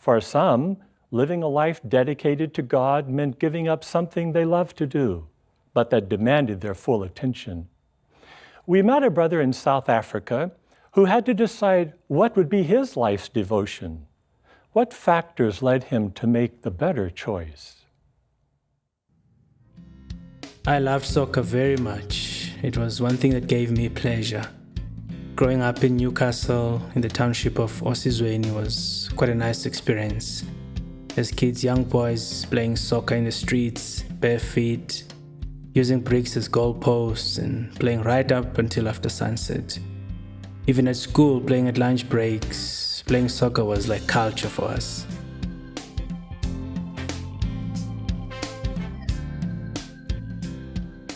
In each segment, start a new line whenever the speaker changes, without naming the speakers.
For some, living a life dedicated to God meant giving up something they loved to do, but that demanded their full attention. We met a brother in South Africa who had to decide what would be his life's devotion. What factors led him to make the better choice?
I loved soccer very much. It was one thing that gave me pleasure. Growing up in Newcastle, in the township of Osizweni, was quite a nice experience. As kids, young boys playing soccer in the streets, bare feet, using bricks as goalposts, and playing right up until after sunset. Even at school, playing at lunch breaks, playing soccer was like culture for us.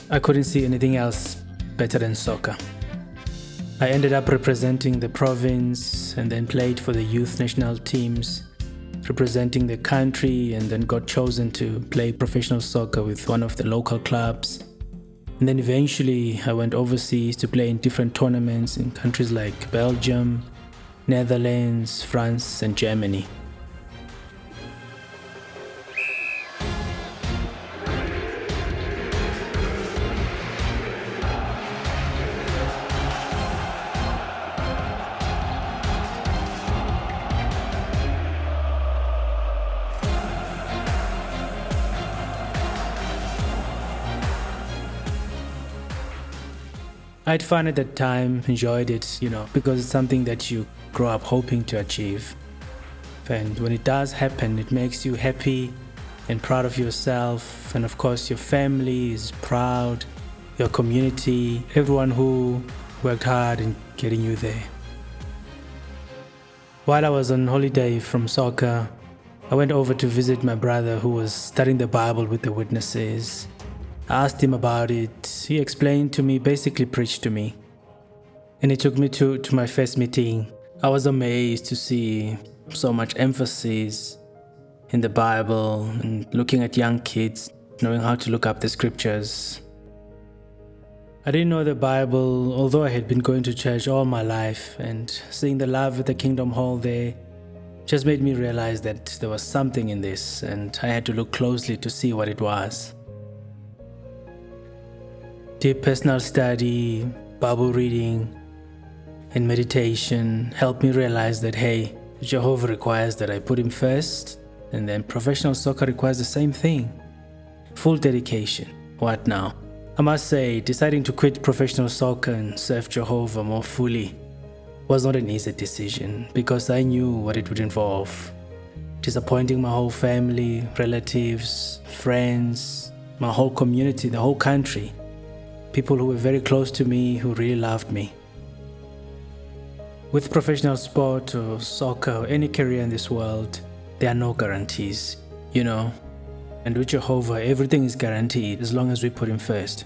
I couldn't see anything else better than soccer. I ended up representing the province and then played for the youth national teams, representing the country, and then got chosen to play professional soccer with one of the local clubs. And then eventually I went overseas to play in different tournaments in countries like Belgium, Netherlands, France, and Germany. I had fun at that time, enjoyed it, because it's something that you grow up hoping to achieve. And when it does happen, it makes you happy and proud of yourself. And of course, your family is proud, your community, everyone who worked hard in getting you there. While I was on holiday from soccer, I went over to visit my brother who was studying the Bible with the witnesses. I asked him about it. He explained to me, basically preached to me. And he took me to my first meeting. I was amazed to see so much emphasis in the Bible and looking at young kids, knowing how to look up the scriptures. I didn't know the Bible, although I had been going to church all my life, and seeing the love at the Kingdom Hall there just made me realize that there was something in this, and I had to look closely to see what it was. Deep personal study, Bible reading, and meditation helped me realize that, hey, Jehovah requires that I put him first, and then professional soccer requires the same thing. Full dedication. What now? I must say, deciding to quit professional soccer and serve Jehovah more fully was not an easy decision, because I knew what it would involve. Disappointing my whole family, relatives, friends, my whole community, the whole country. People who were very close to me, who really loved me. With professional sport or soccer or any career in this world, there are no guarantees, And with Jehovah, everything is guaranteed as long as we put him first.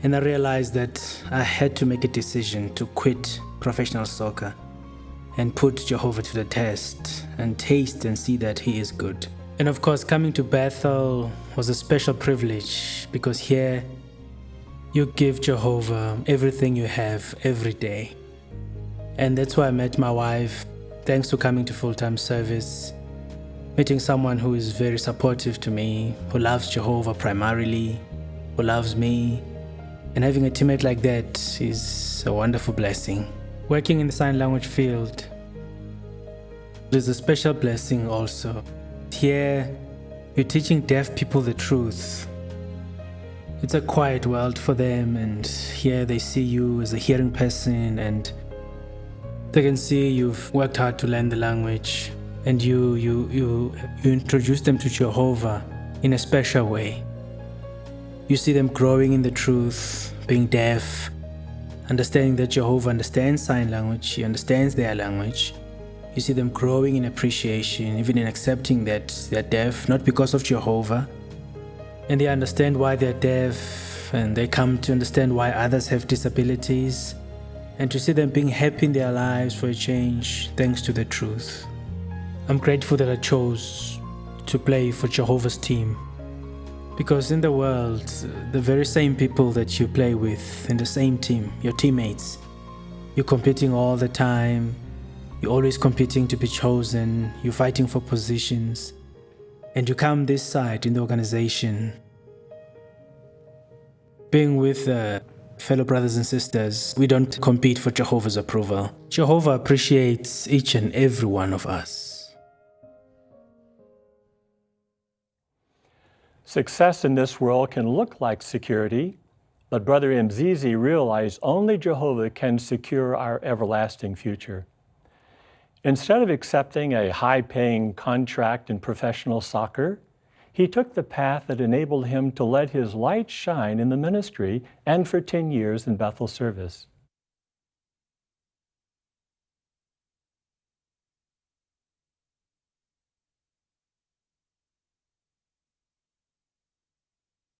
And I realized that I had to make a decision to quit professional soccer and put Jehovah to the test and taste and see that he is good. And of course, coming to Bethel was a special privilege, because here you give Jehovah everything you have every day. And that's why I met my wife, thanks to coming to full-time service, meeting someone who is very supportive to me, who loves Jehovah primarily, who loves me. And having a teammate like that is a wonderful blessing. Working in the sign language field is a special blessing also. Here, you're teaching deaf people the truth. It's a quiet world for them, and here they see you as a hearing person, and they can see you've worked hard to learn the language, and you introduce them to Jehovah in a special way. You see them growing in the truth, being deaf, understanding that Jehovah understands sign language, he understands their language. You see them growing in appreciation, even in accepting that they're deaf, not because of Jehovah. And they understand why they're deaf, and they come to understand why others have disabilities, and to see them being happy in their lives for a change thanks to the truth. I'm grateful that I chose to play for Jehovah's team, because in the world, the very same people that you play with in the same team, your teammates, you're competing all the time, You're always competing to be chosen, you're fighting for positions, and you come this side in the organization. Being with fellow brothers and sisters, we don't compete for Jehovah's approval. Jehovah appreciates each and every one of us.
Success in this world can look like security, but Brother Mzizi realized only Jehovah can secure our everlasting future. Instead of accepting a high-paying contract in professional soccer, he took the path that enabled him to let his light shine in the ministry and for 10 years in Bethel service.